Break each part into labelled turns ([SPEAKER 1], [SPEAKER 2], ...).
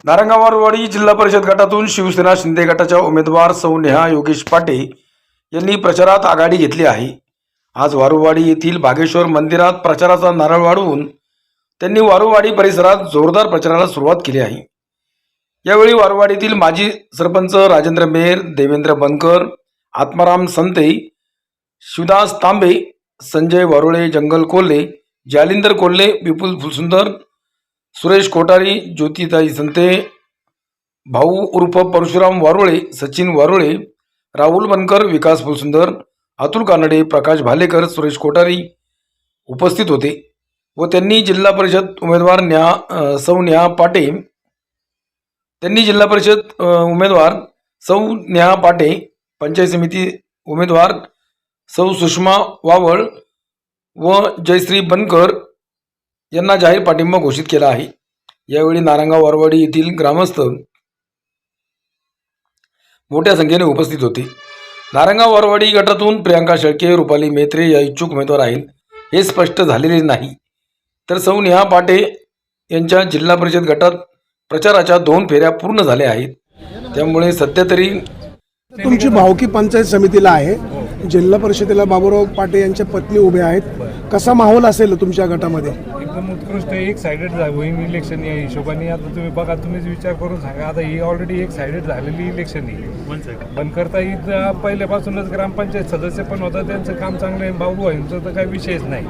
[SPEAKER 1] नारंगावरवाडी जिल्हा परिषद गटातून शिवसेना शिंदे गटाच्या उमेदवार सौ नेहा योगेश पाटे यांनी प्रचारात आघाडी घेतली आहे। आज वारुवाडी येथील बागेश्वर मंदिरात प्रचाराचा नारळ वाढवून त्यांनी वारुवाडी परिसरात जोरदार प्रचाराला सुरुवात केली आहे। यावेळी वारुवाडीतील माजी सरपंच राजेंद्र मेहर, देवेंद्र बनकर, आत्माराम संते, शिवदास तांबे, संजय वारुळे, जंगल कोल्हे, जालिंदर कोल्हे, विपुल फुलसुंदर, सुरेश कोठारी, ज्योतिताई संते, भाऊ उर्फ परशुराम वारुळे, सचिन वारुळे, राहुल बनकर, विकास फुलसुंदर, अतुल कानडे, प्रकाश भालेकर, सुरेश कोठारी उपस्थित होते व त्यांनी जिल्हा परिषद उमेदवार सौ नेहा पाटे, पंचायत समिती उमेदवार सौ सुषमा वावळ व जयश्री बनकर यांना जाहीर पाठिंबा घोषित केला आहे। यावेळी नारंगाव वारुवाडी येथील ग्रामस्थ मोठ्या संख्येने उपस्थित होते। नारंगाव वारुवाडी गटातून प्रियांका शेळके, रुपाली मेत्रे या इच्छुक उमेदवार आहेत हे स्पष्ट झालेले नाही, तर सौ नेहा पाटे यांच्या जिल्हा परिषद गटात प्रचाराच्या 2 फेऱ्या पूर्ण झाल्या आहेत। त्यामुळे सध्या तरी
[SPEAKER 2] तुमची भावकी पंचायत समितीला आहे, जिल्हा परिषदेला बाबूराव पाटे यांच्या पत्नी उभे आहेत, कसा माहोल असेल तुमच्या गटामध्ये?
[SPEAKER 3] एकदम उत्कृष्ट, एक साइडेड होईल इलेक्शन या हिशोबाने। आता तुम्ही बघा, तुम्हीच विचार करून सांगा, आता ही ऑलरेडी एक साइडेड झालेली इलेक्शन आहे। बनकरताई पहिल्यापासूनच ग्रामपंचायत सदस्य पण होता, त्यांचं काम चांगलं आहे। बाबू यांचं तर काही विषयच नाही,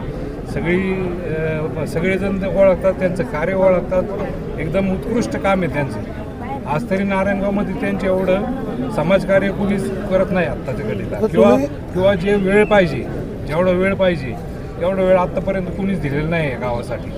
[SPEAKER 3] सगळेजण ओळखतात, त्यांचं कार्य ओळखतात, एकदम उत्कृष्ट काम आहे त्यांचं। आज तरी नारायणगावमध्ये त्यांचे एवढं समाजकार्य कुणीच करत नाही आत्ताच्या घडीला, किंवा जे वेळ पाहिजे, जेवढा वेळ पाहिजे तेवढा वेळ आत्तापर्यंत कुणीच दिलेला नाही आहे गावासाठी।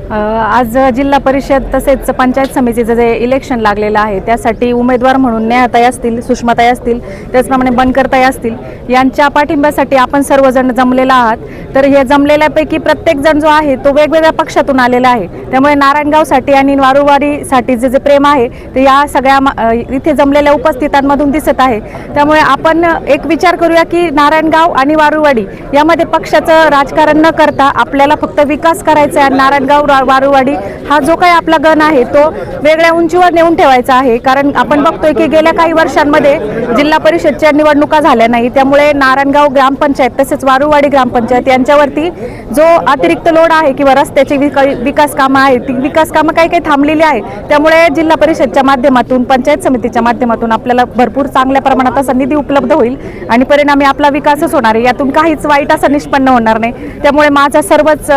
[SPEAKER 4] आज जिल्हा परिषद तसेच पंचायत समितीचं जे इलेक्शन लागलेलं आहे त्यासाठी उमेदवार म्हणून नेहाताई असतील, सुषमाताई असतील, त्याचप्रमाणे बनकरताई असतील, यांच्या पाठिंब्यासाठी आपण सर्वजण जमलेला आहात। तर हे जमलेल्यापैकी प्रत्येक जण जो आहे तो वेगवेगळ्या पक्षातून आलेला आहे, त्यामुळे नारायणगावसाठी आणि वारुवाडीसाठी जे प्रेम आहे ते या सगळ्या इथे जमलेल्या उपस्थितांमधून दिसत आहे। त्यामुळे आपण एक विचार करूया की नारायणगाव आणि वारुवाडी यामध्ये पक्षाचं राजकारण न करता आपल्याला फक्त विकास करायचा आहे। नारायणगाव वारुवाडी हा जो काही आपला गण आहे तो वेगळ्या उंचीवर नेऊन ठेवायचा आहे, कारण आपण बघतोय की गेल्या काही वर्षांमध्ये जिल्हा परिषदच्या निवडणुका झाल्या नाही, त्यामुळे नारायणगाव ग्रामपंचायत तसेच वारुवाडी ग्रामपंचायत यांच्यावरती जो अतिरिक्त लोड आहे किंवा रस्त्याची विकास कामं आहेत, ती विकास कामं काही थांबलेली आहे। त्यामुळे जिल्हा परिषदच्या माध्यमातून, पंचायत समितीच्या माध्यमातून आपल्याला भरपूर चांगल्या प्रमाणात असा निधी उपलब्ध होईल आणि परिणामी आपला विकासच होणार आहे, यातून काहीच वाईट असं निष्पन्न होणार नाही। त्यामुळे माझा सर्वच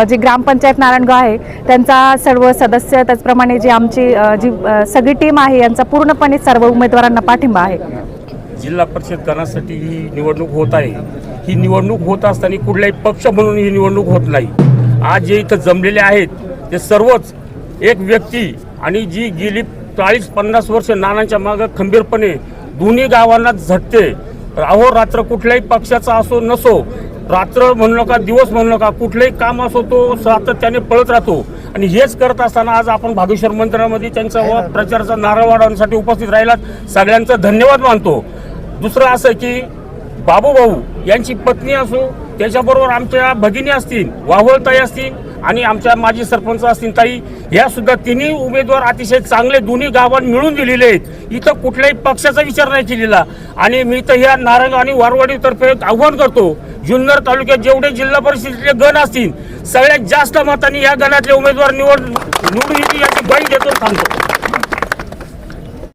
[SPEAKER 4] जे ग्रामपंचायत नारायणगाव आहे त्यांचा सर्व सदस्य, त्याचप्रमाणे जी आमची सगळी टीम आहे यांचा पूर्णपणे सर्व उमेदवारांना पाठिंबा आहे।
[SPEAKER 5] जिल्हा परिषद गणासाठी ही निवडणूक होत आहे। ही निवडणूक होत असताना कुठलाही पक्ष म्हणून ही निवडणूक होत नाही। आज जे इथं जमलेले आहेत ते सर्वच एक व्यक्ती, आणि जी गेली 40-50 वर्ष नानांच्या मागे खंबीरपणे दोन्ही गावांना झटते, रात्र कुठल्याही पक्षाचा असो नसो, रात्र म्हणू नका, दिवस म्हणू नका, कुठलंही काम असो तो सातत्याने पळत राहतो। आणि हेच करत असताना आज आपण बागेश्वर मंदिरामध्ये त्यांचा प्रचाराचा नारळ वाढवण्यासाठी उपस्थित राहिला, सगळ्यांचा धन्यवाद मानतो। दुसरं असं की बाबूभाऊ यांची पत्नी असो, त्याच्याबरोबर आमच्या भगिनी असतील, वावळताई असतील आणि आमच्या माजी सरपंच असतील ताई, या सुद्धा तिन्ही उमेदवार अतिशय चांगले दोन्ही गावात मिळून दिलेले आहेत। इथं कुठल्याही पक्षाचा विचार नाही केलेला। आणि मी तर ह्या नारंगाव आणि वारुवाडीतर्फे आव्हान करतो, जुन्नर तालुक्यात जेवढे जिल्हा परिषदेचे गण असतील सगळ्यात जास्त मतांनी या गणातले उमेदवार निवडून याची ग्वाही देतो सांगतो।